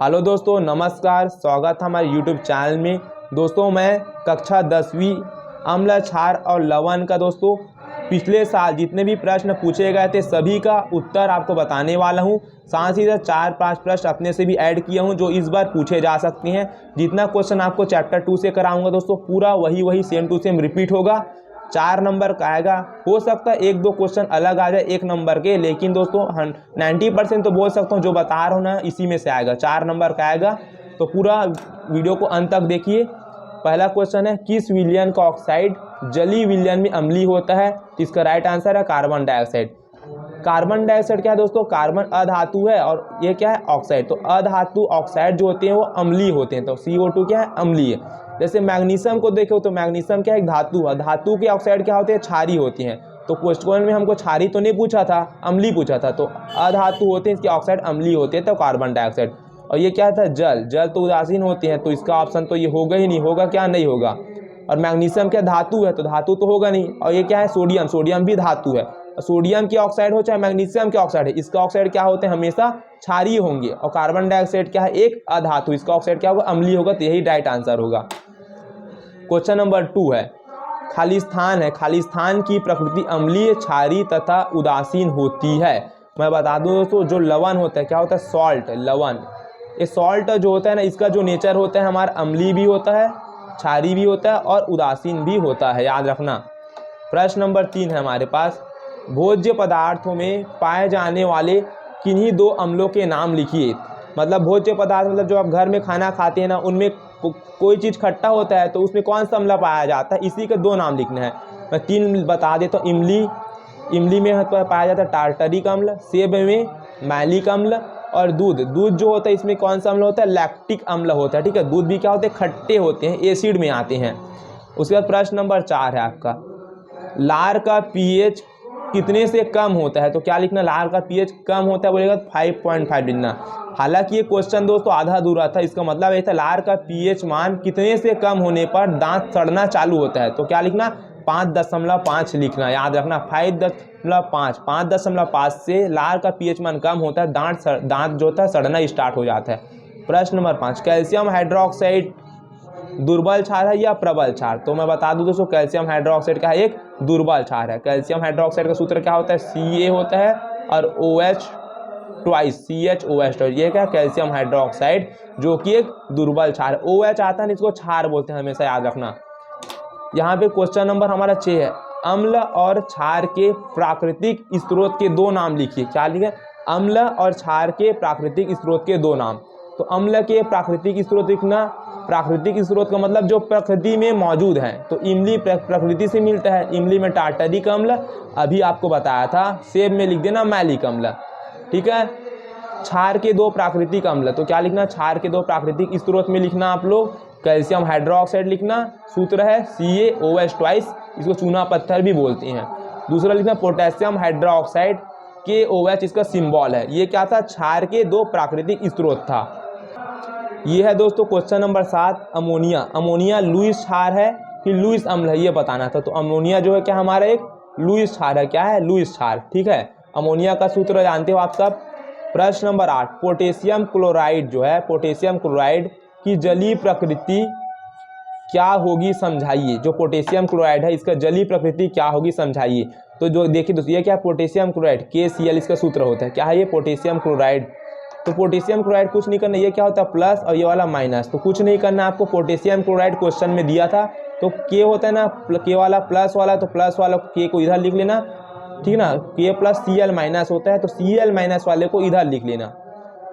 Hello दोस्तों, नमस्कार। स्वागत है हमारे यूट्यूब चैनल में। दोस्तों मैं कक्षा 10वीं अम्ल क्षार और लवण का दोस्तों पिछले साल जितने भी प्रश्न पूछे गए थे सभी का उत्तर आपको बताने वाला हूं। साथ ही साथ 4-5 प्रश्न अपने से भी ऐड किया हूं जो इस बार पूछे जा सकते हैं। जितना क्वेश्चन आपको चैप्टर 2 से कराऊंगा दोस्तों पूरा वही सेम टू सेम रिपीट होगा। 4 नंबर का आएगा। हो सकता है 1-2 क्वेश्चन अलग आ जाए 1 नंबर के, लेकिन दोस्तों 90% तो बोल सकता हूँ जो बता रहा हूँ ना इसी में से आएगा। 4 नंबर का आएगा, तो पूरा वीडियो को अंत तक देखिए। पहला क्वेश्चन है, किस विलयन का ऑक्साइड जलीय विलयन में अम्लीय होता है? तो इसका राइट आंसर है कार्बन डाइऑक्साइड। कार्बन डाइऑक्साइड क्या है दोस्तों? कार्बन अधातु है और ये क्या है? ऑक्साइड। तो अधातु ऑक्साइड जो होते हैं वो अम्लीय होते हैं। तो CO2 क्या है? अम्लीय। जैसे मैग्नीशियम को देखो तो मैग्नीशियम क्या है? धातु है। धातु के ऑक्साइड क्या होते हैं? क्षारीय होती हैं। तो क्वेश्चन में हमको क्षारीय तो नहीं पूछा था, अम्लीय पूछा था। तो अधातु होते हैं, इसके ऑक्साइड अम्लीय होते हैं, तो कार्बन डाइऑक्साइड। और ये क्या था? जल। जल तो उदासीन होती हैं, तो इसका ऑप्शन तो ये होगा ही नहीं। होगा क्या? नहीं होगा। और मैग्नीशियम क्या? धातु है, तो धातु तो होगा नहीं। और ये क्या है? सोडियम। सोडियम भी धातु है। सोडियम की ऑक्साइड हो चाहे मैग्नीशियम के ऑक्साइड है, इसका ऑक्साइड क्या होते हैं? हमेशा क्षारीय होंगे। और कार्बन डाइऑक्साइड क्या है? एक अधातु, इसका ऑक्साइड क्या होगा? अम्लीय होगा। तो यही राइट आंसर होगा। क्वेश्चन नंबर 2 है, खालिस्तान है। खालिस्तान की प्रकृति अम्लीय, क्षारीय तथा उदासीन होती है। मैं बता दूं दोस्तों, जो लवण होता है क्या होता है? सॉल्ट, लवण। ये सॉल्ट जो होता है ना, इसका जो नेचर होता है हमारा अम्लीय भी होता है, क्षारीय भी होता है और उदासीन भी होता है, याद रखना। प्रश्न नंबर 3 है हमारे पास, भोज्य पदार्थों में पाए जाने वाले किन्हीं 2 अम्लों के नाम लिखिए। मतलब भोज्य पदार्थ मतलब जो आप घर में खाना खाते हैं ना, उनमें कोई चीज़ खट्टा होता है तो उसमें कौन सा अम्ल पाया जाता है? इसी के 2 नाम लिखने हैं। मैं 3 बता देता हूँ। इमली, इमली में पाया जाता है टार्टरिक अम्ल, सेब में मैलिक अम्ल, और दूध। दूध जो होता है इसमें कौन सा अम्ल होता है? लैक्टिक अम्ल होता है। ठीक है, दूध भी क्या होते हैं? खट्टे होते हैं, एसिड में आते हैं। उसके बाद प्रश्न नंबर 4 है आपका, लार का पीएच कितने से कम होता है? तो क्या लिखना? लार का पीएच कम होता है बोलेगा 5.5 लिखना। हालांकि ये क्वेश्चन दोस्तों आधा अधूरा था। इसका मतलब ये था लार का पीएच मान कितने से कम होने पर दांत सड़ना चालू होता है। तो क्या लिखना? 5.5 लिखना, याद रखना। 5.5 से लार का पीएच मान कम होता है, दांत जो होता है सड़ना स्टार्ट हो जाता है। प्रश्न नंबर 5, कैल्शियम हाइड्रोक्साइड दुर्बल क्षार है या प्रबल क्षार? तो मैं बता दूं दोस्तों, कैल्शियम हाइड्रोक्साइड का एक दुर्बल क्षार है। कैल्शियम हाइड्रोक्साइड का सूत्र क्या होता है? Ca होता है और OH ट्वाइस, CHOH। ये क्या? कैल्शियम हाइड्रोक्साइड जो कि एक दुर्बल क्षार है। OH आता है, इसको क्षार बोलते हैं, हमेशा याद रखना। यहाँ पे क्वेश्चन नंबर हमारा 6 है, अम्ल और क्षार के प्राकृतिक स्रोत के 2 नाम लिखिए। क्या लिखे? अम्ल और क्षार के प्राकृतिक स्रोत के 2 नाम। तो अम्ल के प्राकृतिक स्रोत लिखना। प्राकृतिक स्रोत का मतलब जो प्रकृति में मौजूद है। तो इमली प्रकृति से मिलता है, इमली में टार्टरिक अम्ल, अभी आपको बताया था। सेब में लिख देना मैलिक अम्ल। ठीक है। क्षार के 2 प्राकृतिक अम्ल, तो क्या लिखना? क्षार के 2 प्राकृतिक स्रोत में लिखना आप लोग कैल्शियम हाइड्रोक्साइड लिखना। सूत्र है CaOH ट्वाइस, इसको चूना पत्थर भी बोलते हैं। दूसरा लिखना पोटेशियम हाइड्रोक्साइड, KOH इसका सिंबल है। ये क्या था? क्षार के 2 प्राकृतिक स्रोत था। ये है दोस्तों question number 7, ammonia. Ammonia Lewis क्षार है कि लुईस अम्ल है, ये बताना था। तो अमोनिया जो है क्या हमारा एक लुईस क्षार है। क्या है? लुईस क्षार। ठीक है, अमोनिया का सूत्र जानते हो आप सब। प्रश्न नंबर 8, पोटेशियम क्लोराइड जो है, पोटेशियम क्लोराइड की जलीय प्रकृति क्या होगी समझाइए। जो पोटेशियम क्लोराइड है इसका जलीय प्रकृति क्या होगी समझाइए। तो जो देखिए दोस्तों, ये क्या? पोटेशियम क्लोराइड, KCl इसका सूत्र होता है। क्या है ये? Potassium chloride. तो पोटेशियम क्लोराइड कुछ नहीं करना, ये क्या होता है? प्लस और ये वाला माइनस, तो कुछ नहीं करना आपको। पोटेशियम क्लोराइड क्वेश्चन में दिया था, तो K होता है ना, K वाला प्लस वाला, तो प्लस वाला K को इधर लिख लेना। ठीक ना, K प्लस Cl माइनस होता है, तो Cl माइनस वाले को इधर लिख लेना।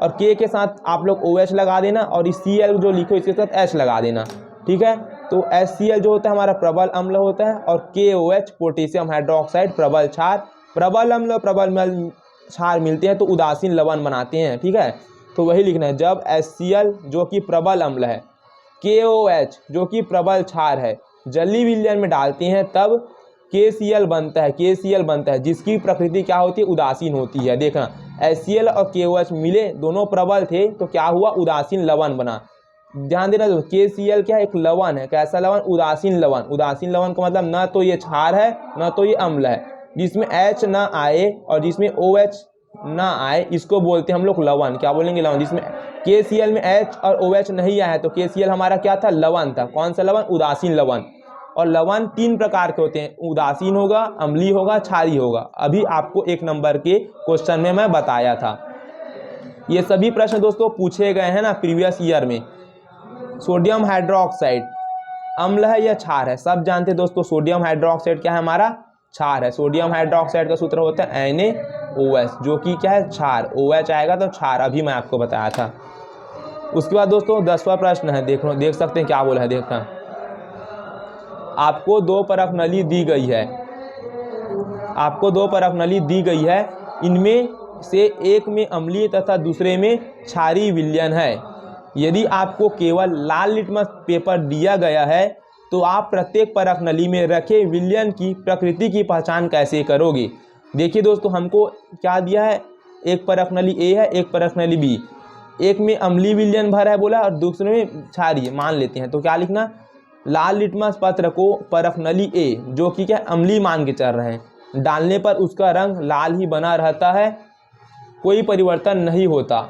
और K के साथ आप लोग OH लगा देना, और इस Cl जो लिखो इसके साथ H लगा देना। ठीक है, तो HCl जो होता है हमारा प्रबल अम्ल होता है, और KOH पोटेशियम हाइड्रोक्साइड प्रबल क्षार। प्रबल अम्ल और प्रबल क्षार मिलते हैं तो उदासीन लवण बनाते हैं। ठीक है, तो वही लिखना है। जब HCl जो कि प्रबल अम्ल है, KOH जो कि प्रबल क्षार है, जलीय विलयन में डालते हैं तब KCl बनता है। KCl बनता है जिसकी प्रकृति क्या होती है? उदासीन होती है। देखना, HCl और KOH मिले, दोनों प्रबल थे, तो क्या हुआ? उदासीन लवण बना। ध्यान देना, KCl क्या है? एक लवण है। कैसा लवण? उदासीन लवण। उदासीन लवण का मतलब न तो ये क्षार है न तो ये अम्ल है। जिसमें H ना आए और जिसमें OH ना आए इसको बोलते हैं हम लोग लवण। क्या बोलेंगे? लवण। जिसमें KCl में H और OH नहीं आया है तो KCl हमारा क्या था? लवण था। कौन सा लवण? उदासीन लवण। और लवण 3 प्रकार के होते हैं, उदासीन होगा, अम्लीय होगा, क्षारीय होगा। अभी आपको 1 नंबर के क्वेश्चन में मैं बताया था। ये सभी प्रश्न दोस्तों पूछे गए हैं ना प्रीवियस ईयर में। सोडियम हाइड्रोक्साइड अम्ल है या क्षार है? सब जानते हैं दोस्तों सोडियम हाइड्रोक्साइड क्या है? हमारा क्षार है। सोडियम हाइड्रोक्साइड का सूत्र होता है NaOH, जो कि क्या है? क्षार। OH आएगा तो क्षार, अभी मैं आपको बताया था। उसके बाद दोस्तों 10वां प्रश्न है, देख सकते हैं क्या बोला है, देखना। आपको 2 परख नली दी गई है, आपको 2 परख नली दी गई है, इनमें से एक में अम्लीय तथा दूसरे में क्षारीय विलयन है। यदि आपको केवल लाल लिटमस पेपर दिया गया है तो आप प्रत्येक परख नली में रखे विलयन की प्रकृति की पहचान कैसे करोगे? देखिए दोस्तों, हमको क्या दिया है? एक परख नली A है, एक परख नली B। एक में अम्लीय विलयन भरा है बोला और दूसरे में क्षारीय मान लेते हैं, तो क्या लिखना? लाल लिटमस पत्र को परख नली A, जो कि क्या अम्लीय मान के चल रहे हैं, डालने पर उसका रंग लाल ही बना रहता है, कोई परिवर्तन नहीं होता।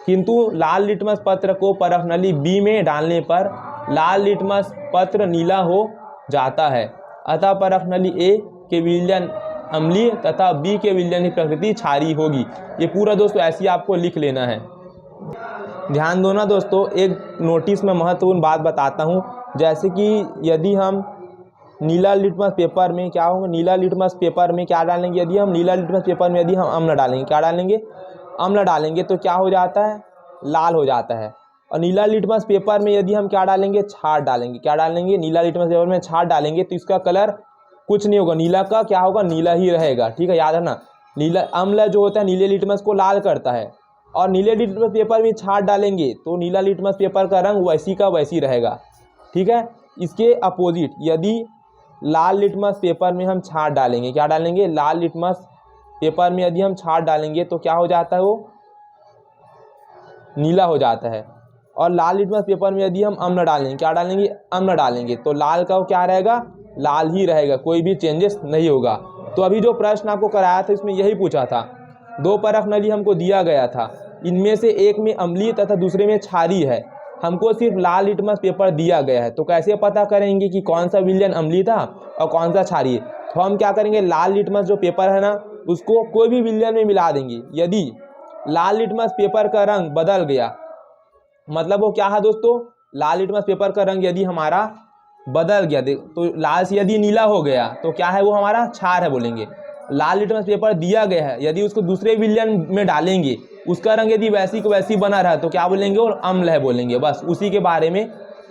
किंतु लाल लिटमस पत्र को परख नली B में डालने पर लाल लिटमस पत्र नीला हो जाता है। अतः परख नली A के विलयन अम्लीय तथा B के विलयन की प्रकृति क्षारीय होगी। ये पूरा दोस्तों ऐसे ही आपको लिख लेना है। ध्यान दो ना दोस्तों, एक नोटिस में महत्वपूर्ण बात बताता हूँ। जैसे कि यदि हम नीला लिटमस पेपर में क्या होगा? नीला लिटमस पेपर में क्या डालेंगे? यदि हम नीला लिटमस पेपर में यदि हम अम्ल डालेंगे, क्या डालेंगे? अम्ल डालेंगे तो क्या हो जाता है? लाल हो जाता है। और नीला लिटमस पेपर में यदि हम क्या डालेंगे? क्षार डालेंगे। क्या डालेंगे? नीला लिटमस पेपर में क्षार डालेंगे तो इसका कलर कुछ नहीं होगा, नीला का क्या होगा? नीला ही रहेगा। ठीक है, याद है ना? नीला अम्ल जो होता है नीले लिटमस को लाल करता है, और नीले लिटमस पेपर में क्षार डालेंगे तो नीला लिटमस पेपर का रंग वैसी का वैसी रहेगा। ठीक है, इसके अपोजिट यदि लाल लिटमस पेपर में हम क्षार डालेंगे, क्या डालेंगे? लाल लिटमस पेपर में यदि हम क्षार डालेंगे तो क्या हो जाता है? वो नीला हो जाता है। और लाल लिटमस पेपर में यदि हम अम्ल डालेंगे, क्या डालेंगे? अम्ल डालेंगे तो लाल का क्या रहेगा? लाल ही रहेगा, कोई भी चेंजेस नहीं होगा। तो अभी जो प्रश्न आपको कराया था इसमें यही पूछा था। 2 परख नली हमको दिया गया था, इनमें से एक में अम्लीय तथा दूसरे में क्षारीय है। हमको सिर्फ लाल लिटमस पेपर दिया गया है, तो कैसे पता करेंगे कि कौन सा विलयन अम्लीय था और कौन सा क्षारीय? तो हम क्या करेंगे? लाल लिटमस जो पेपर है ना, उसको कोई भी विलयन में मिला देंगे। यदि लाल लिटमस पेपर का रंग बदल गया, मतलब वो क्या है दोस्तों? लाल लिटमस पेपर का रंग यदि हमारा बदल गया, तो लाल से यदि नीला हो गया तो क्या है? वो हमारा क्षार है बोलेंगे। लाल लिटमस पेपर दिया गया है, यदि उसको दूसरे विलयन में डालेंगे, उसका रंग यदि वैसी को वैसी बना रहा तो क्या बोलेंगे? और अम्ल है बोलेंगे। बस उसी के बारे में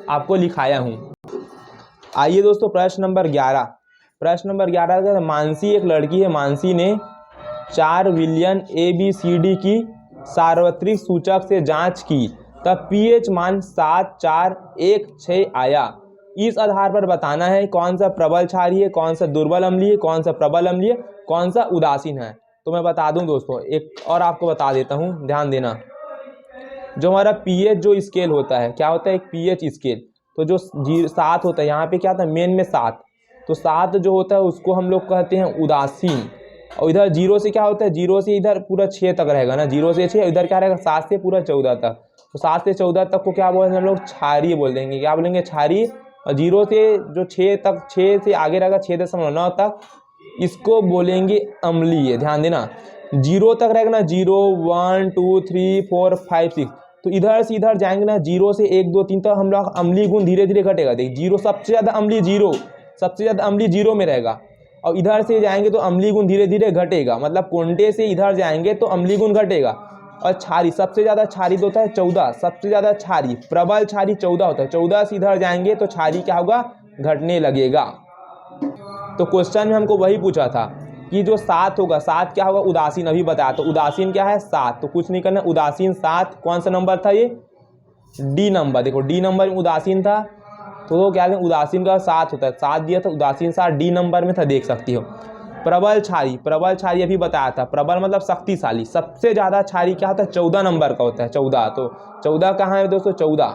आपको लिखाया हूँ। आइए दोस्तों प्रश्न नंबर 11। प्रश्न नंबर 11 का, मानसी एक लड़की है, मानसी ने 4 विलयन ABCD की सार्वत्रिक सूचक से जांच की, तब pH मान 7, 4, 1, 6 आया। इस आधार पर बताना है कौन सा प्रबल क्षारीय है, कौन सा दुर्बल अम्लीय, कौन सा प्रबल अम्लीय, कौन सा उदासीन है। तो मैं बता दूं दोस्तों, एक और आपको बता देता हूं, ध्यान देना। जो हमारा pH जो स्केल होता है, क्या होता है? एक pH स्केल। तो जो 7 होता है, यहाँ पे क्या होता है? मेन में 7, तो 7 जो होता है उसको हम लोग कहते हैं उदासीन। और इधर 0 से क्या होता है? 0 से इधर पूरा 6 तक रहेगा ना, 0 से 6, इधर क्या रहेगा? 7 से पूरा 14 तक। तो 7 से 14 तक को क्या बोलेंगे हम लोग? क्षारीय बोल देंगे। क्या बोलेंगे? क्षारीय। और 0 से जो 6 तक, 6 से आगे रहेगा 6.9 तक, इसको बोलेंगे अम्लीय। ध्यान देना, 0 तक रहेगा ना, 0, 1, 2, 3, 4, 5, 6, तो इधर से इधर जाएंगे ना, 0 से 1, 2, 3 तक हम लोग अम्लीय गुण धीरे धीरे घटेगा। देख 0 सबसे ज़्यादा अम्लीय, 0 सबसे ज़्यादा अम्लीय 0 में रहेगा। और इधर से जाएंगे तो अम्लीय गुण धीरे धीरे घटेगा, मतलब कोंटे से इधर जाएंगे तो अम्लीय गुण घटेगा। और क्षारीय सबसे ज़्यादा क्षारीय होता है 14, सबसे ज़्यादा क्षारीय प्रबल क्षारीय 14 होता है। 14 से इधर जाएंगे तो क्षारीय क्या होगा? घटने लगेगा। तो क्वेश्चन में हमको वही पूछा था कि जो 7 होगा, 7 क्या होगा? उदासीन। अभी बताया तो उदासीन क्या है? 7। तो कुछ नहीं करना, उदासीन 7। कौन सा नंबर था ये? D number. देखो D नंबर में उदासीन था, तो क्या है? उदासीन का 7 होता है, 7 दिया था, उदासीन 7 D नंबर में था, देख सकती हो। प्रबल क्षारीय, प्रबल क्षारीय अभी बताया था। प्रबल मतलब शक्तिशाली। सबसे ज़्यादा क्षारीय क्या होता है? 14 नंबर का होता है, 14। तो 14 कहाँ है दोस्तों? 14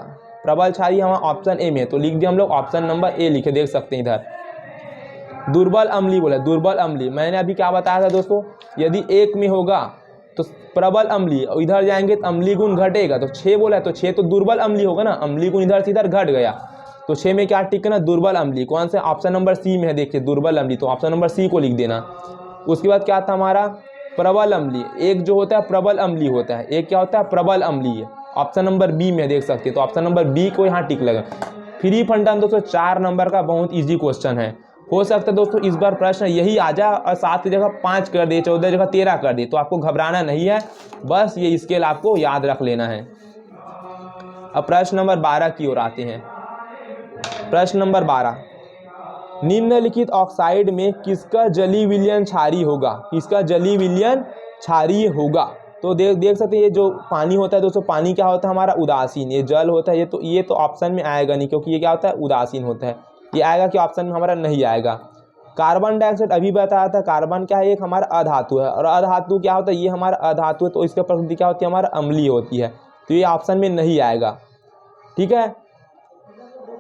प्रबल क्षारीय हमारा ऑप्शन ए में, तो लिख दिया हम लोग ऑप्शन नंबर ए लिखे, देख सकते हैं इधर। दुर्बल अम्लीय बोला, दुर्बल अम्लीय मैंने अभी क्या बताया था दोस्तों? यदि एक में होगा तो प्रबल अम्लीय, और इधर जाएंगे तो अम्लीय गुण घटेगा, तो 6 बोला है तो 6 तो दुर्बल अम्लीय होगा ना, अम्लीय गुण इधर से इधर घट गया, तो 6 में क्या टिक ना, दुर्बल अम्लीय। कौन से, ऑप्शन नंबर सी में है, देखिए दुर्बल अम्लीय, तो ऑप्शन नंबर सी को लिख देना। उसके बाद क्या था हमारा, प्रबल अम्लीय। एक जो होता है प्रबल अम्लीय होता है, एक क्या होता है प्रबल अम्लीय, ऑप्शन नंबर बी में देख सकते हैं, तो ऑप्शन नंबर बी को यहाँ टिक लगा। फ्री फंडा दोस्तों 4 नंबर का बहुत ईजी क्वेश्चन है, हो सकता है दोस्तों इस बार प्रश्न यही आ जाए और 7 की जगह 5 कर दे, 14 की जगह 13 कर दे, तो आपको घबराना नहीं है, बस ये स्केल आपको याद रख लेना है। अब प्रश्न नंबर 12 की ओर आते हैं। प्रश्न नंबर 12, निम्नलिखित ऑक्साइड में किसका जलीय विलयन क्षारीय होगा, किसका जलीय विलयन क्षारीय होगा। तो देख सकते हैं ये जो पानी होता है दोस्तों, पानी क्या होता है हमारा उदासीन, ये जल होता है, ये तो ऑप्शन में आएगा नहीं, क्योंकि ये क्या होता है उदासीन होता है, ये आएगा कि ऑप्शन में हमारा नहीं आएगा। कार्बन डाइऑक्साइड अभी बताया था, कार्बन क्या है, एक हमारा अधातु है, और अधातु क्या होता है, ये हमारा अधातु है, तो इसकी प्रकृति क्या होती है हमारा अम्लीय होती है, तो ये ऑप्शन में नहीं आएगा, ठीक है।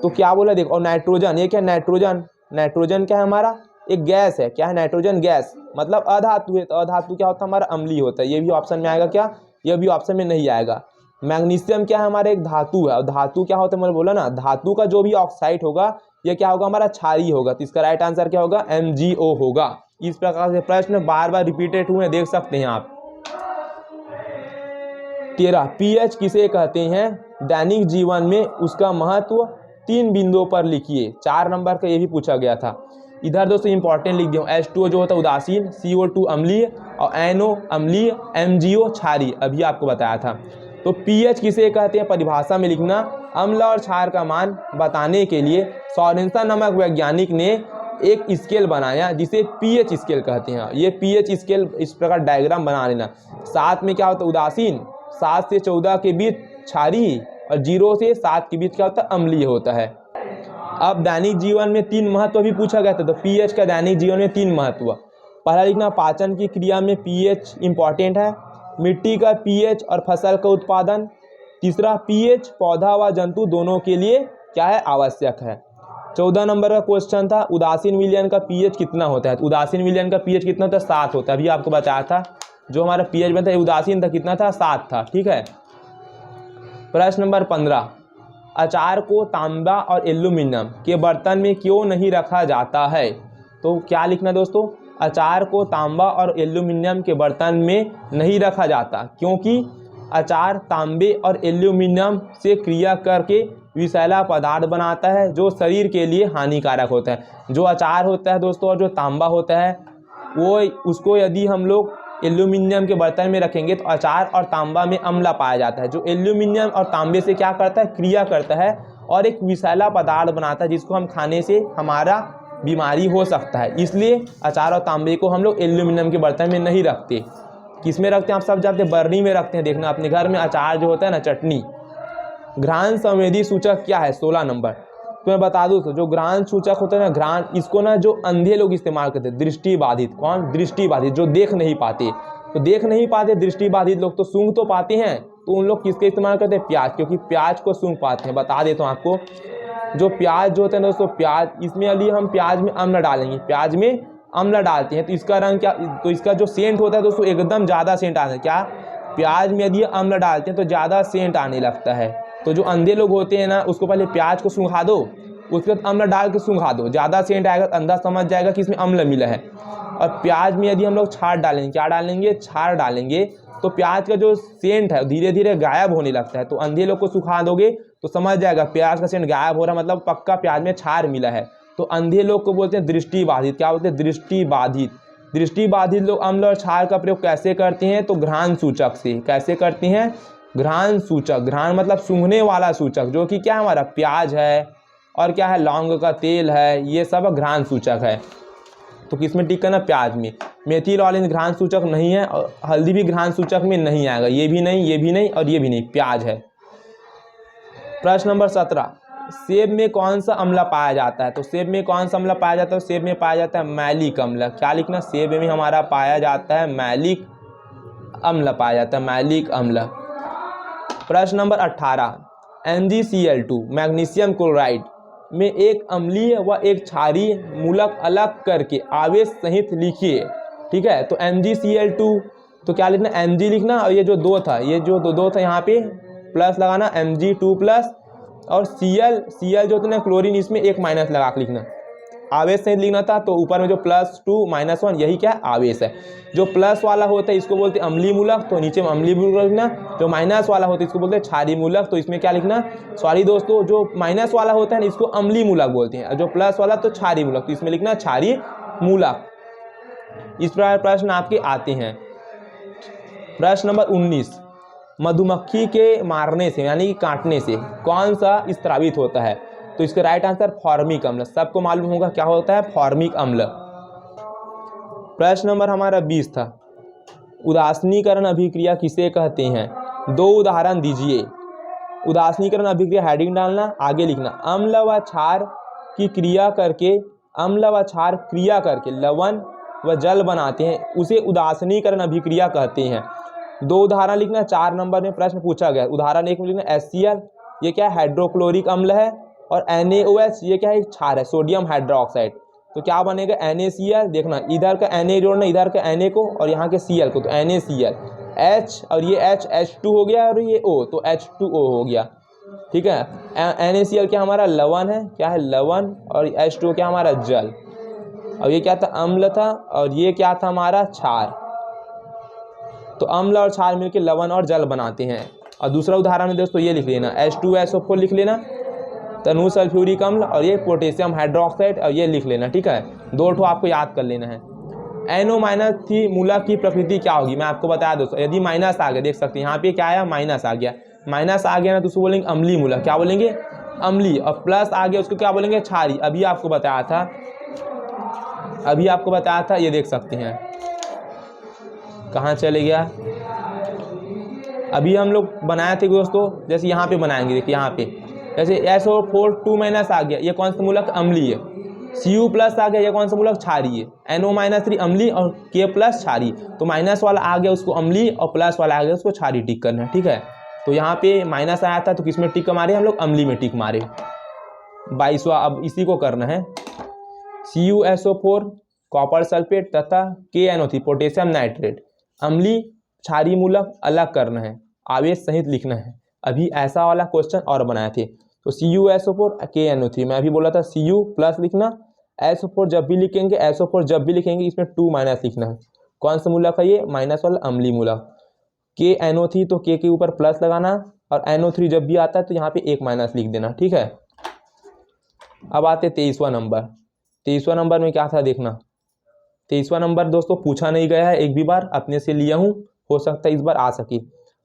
तो क्या बोला देखो, और नाइट्रोजन, ये क्या नाइट्रोजन, नाइट्रोजन क्या है हमारा एक गैस है, क्या है नाइट्रोजन गैस, मतलब अधातु है, तो अधातु क्या होता है हमारा अम्लीय होता है, ये भी ऑप्शन में आएगा क्या, ये भी ऑप्शन में नहीं आएगा। मैग्नीशियम क्या है हमारा एक धातु है, और धातु क्या होता है मैंने बोला ना, धातु का जो भी ऑक्साइड होगा ये क्या होगा हमारा क्षारीय होगा, तो इसका राइट आंसर क्या होगा MgO होगा। इस प्रकार से प्रश्न बार बार रिपीटेड हुए देख सकते हैं आप। 13, pH किसे कहते हैं, दैनिक जीवन में उसका महत्व 3 बिंदुओं पर लिखिए। 4 नंबर का ये भी पूछा गया था। इधर दोस्तों इंपॉर्टेंट लिख दिया, H2O जो होता है उदासीन, CO2 अम्लीय, और NO अम्लीय, MgO क्षारीय, अभी आपको बताया था। तो pH किसे कहते हैं परिभाषा में लिखना, अम्ल और क्षार का मान बताने के लिए सोरेनसन नामक वैज्ञानिक ने एक स्केल बनाया जिसे pH स्केल कहते हैं। ये pH स्केल इस प्रकार डायग्राम बना लेना। 7 में क्या होता है उदासीन, 7 से 14 के बीच क्षारीय, और 0 से 7 के बीच क्या होता है अम्लीय होता है। अब दैनिक जीवन में 3 महत्व भी पूछा गया था, तो pH का दैनिक जीवन में 3 महत्व। पहला लिखना पाचन की क्रिया में pH इंपॉर्टेंट है, मिट्टी का pH और फसल का उत्पादन, तीसरा pH पौधा व जंतु दोनों के लिए क्या है आवश्यक है। 14 नंबर का क्वेश्चन था उदासीन विलयन का pH कितना होता है, तो उदासीन विलयन का pH कितना होता है 7 होता है, अभी आपको बताया था। जो हमारा pH बनता है उदासीन था कितना था 7 था, ठीक है। प्रश्न नंबर 15, अचार को तांबा और एल्यूमिनियम के बर्तन में क्यों नहीं रखा जाता है। तो क्या लिखना दोस्तों, अचार को तांबा और एल्यूमिनियम के बर्तन में नहीं रखा जाता क्योंकि अचार तांबे और एल्यूमिनियम से क्रिया करके विषैला पदार्थ बनाता है जो शरीर के लिए हानिकारक होता है। जो अचार होता है दोस्तों और जो तांबा होता है वो उसको यदि हम लोग एल्यूमिनियम के बर्तन में रखेंगे तो अचार और तांबा में अम्ल पाया जाता है, जो एल्यूमिनियम और तांबे से क्या करता है क्रिया करता है और एक विषैला पदार्थ बनाता है जिसको हम खाने से हमारा बीमारी हो सकता है। इसलिए अचार और तांबे को हम लोग एल्यूमिनियम के बर्तन में नहीं रखते। किस में रखते हैं आप सब जानते हैं, बर्नी में रखते हैं। देखना अपने घर में अचार जो होता है ना चटनी। घ्राण संवेदी सूचक क्या है 16 नंबर। तो मैं बता दूँ तो जो घ्राण सूचक होता है ना, घ्राण इसको ना जो अंधे लोग इस्तेमाल करते हैं, दृष्टिबाधित। कौन? दृष्टिबाधित, जो देख नहीं पाते। तो देख नहीं पाते दृष्टिबाधित लोग तो सूंघ तो पाते हैं, तो उन लोग किसके इस्तेमाल करते हैं? प्याज, क्योंकि प्याज को सूंघ पाते हैं। बता देता हूँ आपको, जो प्याज जो होता है दोस्तों, प्याज इसमें अभी हम प्याज में अम्ल डालेंगे, प्याज में अम्ल डालते हैं तो इसका रंग क्या, तो इसका जो सेंट होता है दोस्तों एकदम ज़्यादा सेंट आता है। क्या? प्याज में यदि अम्ल डालते हैं तो ज़्यादा सेंट आने लगता है। तो जो अंधे लोग होते हैं ना, उसको पहले प्याज को सूंघा दो, उसके बाद अम्ल डाल के सूंघा दो, ज़्यादा सेंट आएगा तो अंधा समझ जाएगा कि इसमें अम्ल मिला है। और प्याज में यदि हम लोग छार डालेंगे, क्या डालेंगे? छार डालेंगे, तो प्याज का जो सेंट है धीरे धीरे गायब होने लगता है। तो अंधे लोग को सुखा दोगे तो समझ जाएगा प्याज का सेंट गायब हो रहा है, मतलब पक्का प्याज में छार मिला है। तो अंधे लोग को बोलते हैं दृष्टिबाधित। क्या बोलते हैं? दृष्टिबाधित। दृष्टिबाधित लोग अम्ल और छार का प्रयोग कैसे करते हैं? तो घ्राण सूचक से। कैसे करते हैं? घ्राण सूचक। घ्राण मतलब सूंघने वाला सूचक, जो कि क्या हमारा प्याज है और क्या है, लौंग का तेल है, ये सब घ्राण सूचक है। तो किसमें टिक करना? प्याज में। मेथिल ऑलिन घ्राण सूचक नहीं है, और हल्दी भी घ्राण सूचक में नहीं आएगा। ये भी नहीं, ये भी नहीं और ये भी नहीं, प्याज है। प्रश्न नंबर 17, सेब में कौन सा अम्ल पाया जाता है? तो सेब में कौन सा अम्ल पाया जाता है? सेब में पाया जाता है मैलिक अम्ल। क्या लिखना? सेब में हमारा पाया जाता है मैलिक अम्ल पाया जाता है, मैलिक अम्ल। प्रश्न नंबर 18, MgCl2 मैग्नीशियम क्लोराइड में एक अम्लीय व एक क्षारीय मूलक अलग करके आवेश सहित लिखिए। ठीक है, तो MgCl2 तो क्या लिखना, Mg लिखना, और ये जो 2 था, ये जो दो था यहाँ पे प्लस लगाना, Mg2 प्लस, और Cl जो था ना क्लोरीन, इसमें एक माइनस लगा के लिखना। आवेश सहित लिखना था, तो ऊपर में जो +2 -1 यही क्या आवेश है। जो प्लस वाला होता है इसको बोलते हैं अम्लीय मूलक, तो नीचे में अम्लीय मूलक लिखना। जो माइनस वाला होता है इसको बोलते हैं क्षारीय मूलक, तो इसमें क्या लिखना, सॉरी दोस्तों, जो माइनस वाला होता है ना इसको अम्लीय मूलक बोलते हैं, और जो प्लस वाला तो क्षारीय मूलक, तो इसमें लिखना क्षारीय मूलक। इस प्रकार प्रश्न आपके आते हैं। प्रश्न नंबर 19, मधुमक्खी के मारने से यानी कि काटने से कौन सा स्रावित होता है। तो इसका राइट आंसर फॉर्मिक अम्ल। सबको मालूम होगा क्या होता है, फॉर्मिक अम्ल। प्रश्न नंबर हमारा 20 था, उदासीनीकरण अभिक्रिया किसे कहते हैं। 2 उदाहरण दीजिए। उदासीनीकरण अभिक्रिया हेडिंग डालना, आगे लिखना, अम्ल व क्षार की क्रिया करके, अम्ल व क्षार क्रिया करके लवण व जल बनाते हैं, उसे उदासीनीकरण अभिक्रिया कहते हैं। 2 उदाहरण लिखना, 4 नंबर में प्रश्न पूछा गया। उदाहरण 1 में लिखना HCl, ये क्या है, हाइड्रोक्लोरिक अम्ल है, और NaOH ये क्या है, क्षार है, सोडियम हाइड्रोक्साइड। तो क्या बनेगा, NaCl, देखना इधर का Na जोड़ना, इधर का Na को, और यहाँ के Cl को, तो NaCl, H और ये H H2 हो गया, और ये O तो H2O हो गया। ठीक है, NaCl क्या हमारा लवण है, क्या है लवण, और H2O क्या हमारा जल, और ये क्या था अम्ल था, और ये क्या था हमारा क्षार। तो अम्ल और क्षार मिलकर लवण और जल बनाते हैं। और दूसरा उदाहरण में दोस्तों ये लिख लेना, H2SO4 लिख लेना, तनु सल्फ्यूरिक अम्ल, और ये पोटेशियम हाइड्रोक्साइड, और ये लिख लेना। ठीक है, 2 ठो आपको याद कर लेना है। NO- मूलक की प्रकृति क्या होगी, मैं आपको बताया दोस्तों। यदि माइनस आ गया, देख सकते हैं यहाँ पे क्या आया, माइनस आ गया। माइनस आ गया ना तो उसको बोलेंगे अम्लीय मूलक, क्या बोलेंगे, अम्लीय। और प्लस आ गया उसको क्या बोलेंगे, क्षारीय। अभी आपको बताया था, ये देख सकते हैं कहाँ चले गया। अभी हम लोग बनाए थे दोस्तों, जैसे यहाँ पे बनाएंगे, देखिए यहाँ पे जैसे SO4 2- आ गया, ये कौन सा मूलक, अम्लीय। Cu+ आ गया, ये कौन सा मूलक, क्षारीय। NO-3 अम्लीय, और K+ क्षारीय। तो माइनस वाला आ गया उसको अम्लीय, और प्लस वाला आ गया उसको क्षारीय टिक करना है। ठीक है, तो यहाँ पे माइनस आया था तो किस में टिक मारे हम लोग, अम्लीय में टिक मारे। 22वां अब इसी को करना है। CuSO4 कॉपर सल्फेट तथा KNO3 पोटेशियम नाइट्रेट अम्लीय क्षारीय मूलक अलग करना है, आवेश सहित लिखना है। अभी ऐसा वाला क्वेश्चन और बनाए थे। तो CuSO4 KNO3, मैं अभी बोला था Cu+ लिखना, SO4 जब भी लिखेंगे, इसमें 2- लिखना है। कौन सा मूलक है ये, माइनस वाला अम्लीय मूलक। KNO3 तो K के ऊपर प्लस लगाना, और NO3 जब भी आता है तो यहाँ पे 1- लिख देना। ठीक है, अब आते 23वां नंबर। 23वां नंबर में क्या था देखना। 23वां नंबर दोस्तों पूछा नहीं गया है एक भी बार, अपने से लिया हूँ, हो सकता है इस बार आ सके।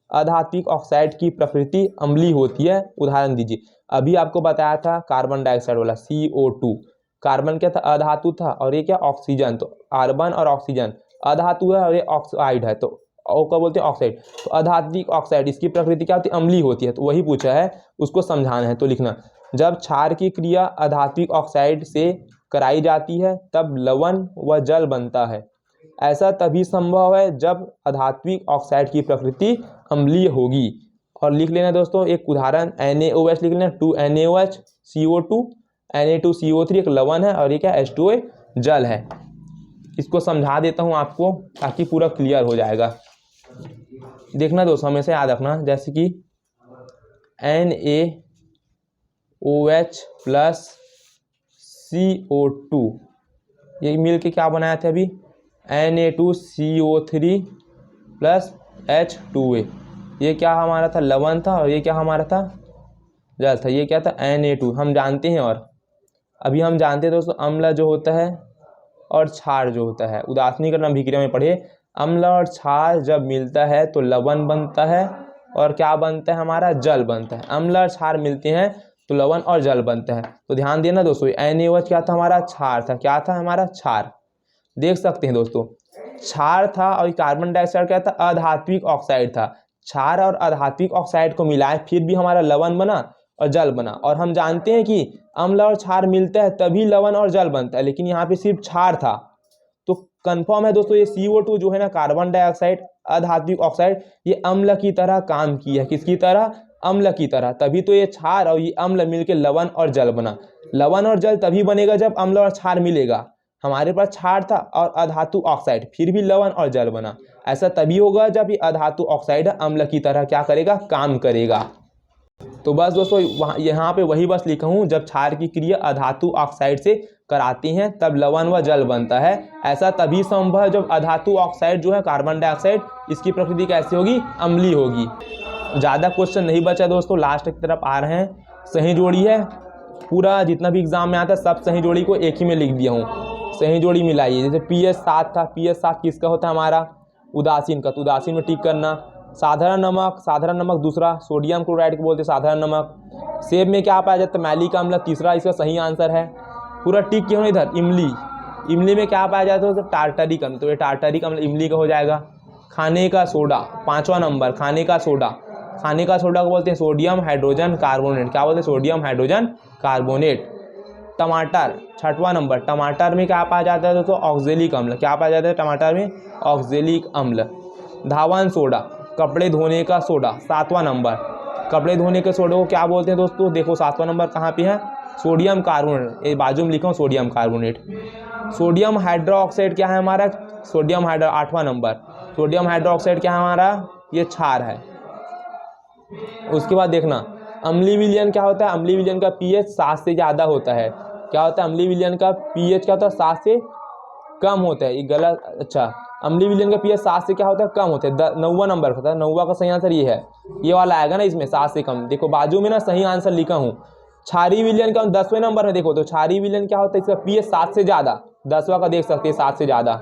अधात्विक ऑक्साइड की प्रकृति अम्लीय होती है, उदाहरण दीजिए। अभी आपको बताया था कार्बन डाइऑक्साइड वाला CO2, कार्बन क्या था, अधातु था, और ये क्या ऑक्सीजन। तो कार्बन और ऑक्सीजन अधातु है, और ये ऑक्साइड है, तो क्या बोलते हैं, ऑक्साइड। तो अधात्विक ऑक्साइड इसकी प्रकृति क्या होती है, अम्लीय होती है। तो वही पूछा है, उसको समझाना है। तो लिखना, जब क्षार की क्रिया अधात्विक ऑक्साइड से कराई जाती है तब लवण व जल बनता है। ऐसा तभी संभव है जब अधात्विक ऑक्साइड की प्रकृति अम्लीय होगी। और लिख लेना दोस्तों एक उदाहरण, NaOH लिख लेना, 2NaOH, CO2, Na2CO3 एक लवण है, और ये क्या H2O जल है। इसको समझा देता हूँ आपको ताकि पूरा क्लियर हो जाएगा। देखना दोस्तों, हमेशा याद रखना, जैसे कि NaOH प्लस CO2 ये मिल के क्या बनाया था अभी, Na2CO3 प्लस H2A, ये क्या हमारा था, लवण था, और ये क्या हमारा था, जल था। ये क्या था, Na2 हम जानते हैं। और अभी हम जानते हैं दोस्तों, अम्ल जो होता है और क्षार जो होता है, उदासीनीकरण अभिक्रिया में पढ़े, अम्ल और क्षार जब मिलता है तो लवण बनता है, और क्या बनता है हमारा, जल बनता है। अम्ल और क्षार मिलते हैं तो लवण और जल बनता है। तो ध्यान देना दोस्तों, NaOH क्या था हमारा, क्षार था, क्या था हमारा, क्षार। देख सकते हैं दोस्तों, क्षार था, और कार्बन डाइऑक्साइड क्या था, अधात्विक ऑक्साइड था। क्षार और अधात्विक ऑक्साइड को मिलाए फिर भी हमारा लवण बना और जल बना। और हम जानते हैं कि अम्ल और क्षार मिलता है तभी लवण और जल बनता है, लेकिन यहाँ पे सिर्फ क्षार था। तो कंफर्म है दोस्तों, ये CO2 जो है ना, कार्बन डाइऑक्साइड अधात्विक ऑक्साइड, ये अम्ल की तरह काम किया है। किसकी तरह, अम्ल की तरह। तभी तो ये क्षार और ये अम्ल मिलकर लवण और जल बना। लवण और जल तभी बनेगा जब अम्ल और क्षार मिलेगा। हमारे पास क्षार था और अधातु ऑक्साइड, फिर भी लवण और जल बना। ऐसा तभी होगा जब ये अधातु ऑक्साइड अम्ल की तरह क्या करेगा, काम करेगा। तो बस दोस्तों यहाँ पे वही बस लिखा हूँ, जब क्षार की क्रिया अधातु ऑक्साइड से कराती हैं तब लवण व जल बनता है। ऐसा तभी संभव है जब अधातु ऑक्साइड जो है कार्बन डाइऑक्साइड, इसकी प्रकृति कैसी होगी, अम्लीय होगी। ज़्यादा क्वेश्चन नहीं बचा दोस्तों, लास्ट की तरफ आ रहे हैं। सही जोड़ी है, पूरा जितना भी एग्जाम में आता है सब सही जोड़ी को एक ही में लिख दिया हूँ। सही जोड़ी मिलाइए। जैसे pH 7 था, pH 7 किसका होता है हमारा, उदासीन का, तो उदासीन में टिक करना। साधारण नमक दूसरा, सोडियम क्लोराइड को बोलते हैं साधारण नमक। सेब में क्या पाया जाता है, मैलिक अम्ल, तीसरा इसका सही आंसर है। पूरा टिक क्यों नहीं इधर, इमली में क्या पाया जाता है, तो टार्टरिक अम्ल, तो ये टार्टरिक अम्ल इमली का हो जाएगा। खाने का सोडा, 5वां नंबर, खाने का सोडा को बोलते हैं सोडियम हाइड्रोजन कार्बोनेट। क्या बोलते हैं, सोडियम हाइड्रोजन कार्बोनेट। टमाटर, 6वां नंबर, टमाटर में क्या पाया जाता है दोस्तों, ऑक्जेलिक अम्ल। क्या पाया जाता है टमाटर में, ऑक्जेलिक अम्ल। धावन सोडा, कपड़े धोने का सोडा, 7वां नंबर। कपड़े धोने के सोडे को क्या बोलते हैं दोस्तों, देखो 7वां नंबर कहाँ पे है, सोडियम कार्बोनेट। ये बाजू में लिखा हूँ सोडियम कार्बोनेट। सोडियम हाइड्रोक्साइड क्या है हमारा, सोडियम हाइड्रो, 8वां नंबर। सोडियम हाइड्रोक्साइड क्या है हमारा, ये क्षार है। उसके बाद देखना अम्लीय विलयन क्या होता है, अम्लीय विलयन का pH 7 से ज़्यादा होता है। क्या होता है अम्लीय विलयन का pH क्या होता है, 7 से कम होता है, ये गलत। अच्छा, अम्लीय विलयन का pH 7 से क्या होता है, कम होता है। 9वां नंबर होता है, 9वां का सही आंसर ये है, ये वाला आएगा ना इसमें, 7 से कम। देखो बाजू में ना सही आंसर लिखा हूँ। क्षारीय विलयन का 10वें नंबर में देखो, तो क्षारीय विलयन क्या होता है, इसका pH 7 से ज़्यादा, 10वां का देख सकते हैं 7 से ज़्यादा।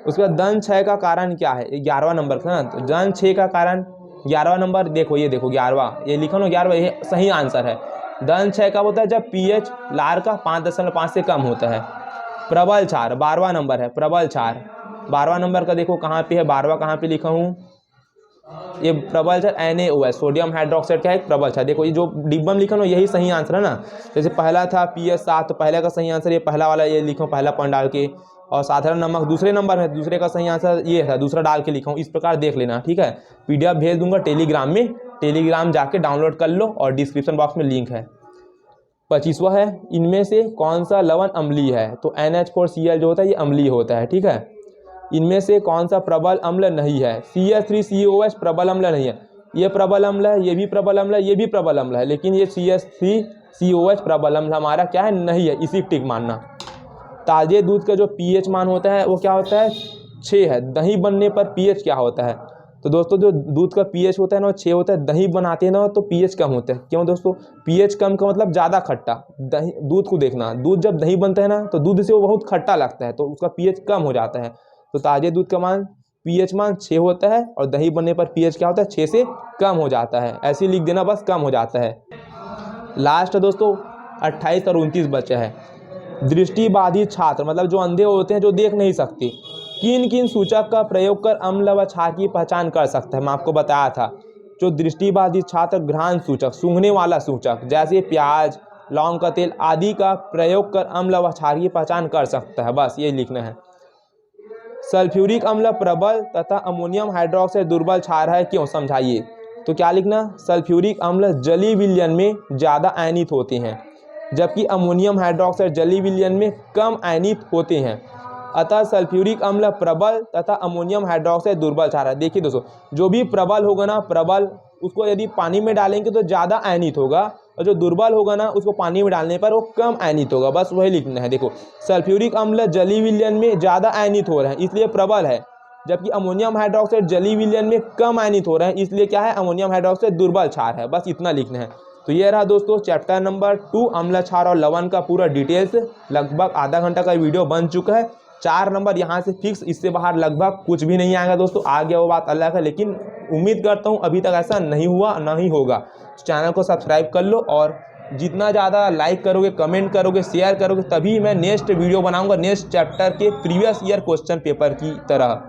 उसके बाद दंत क्षय का कारण क्या है, 11वां नंबर का ना, तो दंत क्षय का कारण 11वां नंबर, देखो ये देखो 11वां, ये लिखा ना 11वां, ये सही आंसर है। दंत क्षय कब होता है, जब pH लार का 5.5 से कम होता है। प्रबल क्षार 12वां नंबर है, प्रबल क्षार 12वां नंबर का देखो कहाँ पे है, 12वां कहाँ पे लिखा हूँ, ये प्रबल क्षार NaOH, सोडियम हाइड्रोक्साइड का एक प्रबल क्षार। देखो ये जो डिब्बा में लिखा ना यही सही आंसर है ना। जैसे पहला था pH 7, तो पहले का सही आंसर ये पहला वाला, ये लिखो पहला पॉइंट डाल के। और साधारण नमक दूसरे नंबर में, दूसरे का सही आंसर ये था, दूसरा डाल के लिखा हूँ। इस प्रकार देख लेना, ठीक है। PDF भेज दूंगा टेलीग्राम में, टेलीग्राम जाके डाउनलोड कर लो और डिस्क्रिप्शन बॉक्स में लिंक है। 25वां है, इनमें से कौन सा लवण अम्लीय है, तो NH4Cl जो होता है ये अम्लीय होता है, ठीक है। इनमें से कौन सा प्रबल अम्ल नहीं है, CH3COH प्रबल अम्ल नहीं है। ये प्रबल अम्ल है, ये भी प्रबल अम्ल है, ये भी प्रबल अम्ल है, लेकिन ये CH3COH प्रबल अम्ल हमारा क्या है, नहीं है, इसी टिक मानना। ताजे दूध का जो pH मान होता है वो क्या होता है, 6 है। दही बनने पर pH क्या होता है, तो दोस्तों जो दूध का pH होता है ना वो 6 होता है। दही बनाते हैं ना तो pH कम होता है। क्यों दोस्तों, pH कम का मतलब ज़्यादा खट्टा। दही, दूध को देखना, दूध जब दही बनता है ना तो दूध से वो बहुत खट्टा लगता है, तो उसका pH कम हो जाता है। तो ताजे दूध का मान pH मान 6 होता है और दही बनने पर pH क्या होता है, 6 से कम हो जाता है। ऐसे लिख देना बस, कम हो जाता है। लास्ट दोस्तों 28 और 29 बचे हैं। दृष्टिबाधित छात्र मतलब जो अंधे होते हैं, जो देख नहीं सकते, किन किन सूचक का प्रयोग कर अम्ल व क्षार की पहचान कर सकता है। मैं आपको बताया था, जो दृष्टिबाधित छात्र घ्राण सूचक, सूंघने वाला सूचक, जैसे प्याज, लौंग का तेल आदि का प्रयोग कर अम्ल व क्षार की पहचान कर सकता है। बस ये लिखना है। सल्फ्यूरिक अम्ल प्रबल तथा अमोनियम हाइड्रोक्साइड दुर्बल क्षार है, क्यों, समझाइए। तो क्या लिखना, सल्फ्यूरिक अम्ल जलीय विलयन में ज़्यादा आयनित होते हैं, जबकि अमोनियम हाइड्रोक्साइड जलीय विलयन में कम आयनित होते हैं। अतः सल्फ्यूरिक अम्ल प्रबल तथा अमोनियम हाइड्रोक्साइड दुर्बल क्षार है। देखिए दोस्तों, जो भी प्रबल होगा ना, प्रबल उसको यदि पानी में डालेंगे तो ज़्यादा आयनित होगा, और जो दुर्बल होगा ना उसको पानी में डालने पर वो कम आयनित होगा। बस वही लिखना है। देखो सल्फ्यूरिक अम्ल जलीय विलयन में ज़्यादा आयनित हो रहे हैं, इसलिए प्रबल है, जबकि अमोनियम हाइड्रोक्साइड जलीय विलयन में कम आयनित हो रहे हैं, इसलिए क्या है, अमोनियम हाइड्रोक्साइड दुर्बल क्षार है। बस इतना लिखना है। तो ये रहा दोस्तों चैप्टर नंबर 2 अम्ल क्षार और लवण का पूरा डिटेल्स। लगभग आधा घंटा का वीडियो बन चुका है। 4 नंबर यहाँ से फिक्स, इससे बाहर लगभग कुछ भी नहीं आएगा दोस्तों। आ गया वो बात अलग है, लेकिन उम्मीद करता हूँ अभी तक ऐसा नहीं हुआ, ना ही होगा। चैनल को सब्सक्राइब कर लो, और जितना ज़्यादा लाइक करोगे, कमेंट करोगे, शेयर करोगे, तभी मैं नेक्स्ट वीडियो बनाऊंगा नेक्स्ट चैप्टर के प्रीवियस ईयर क्वेश्चन पेपर की तरह।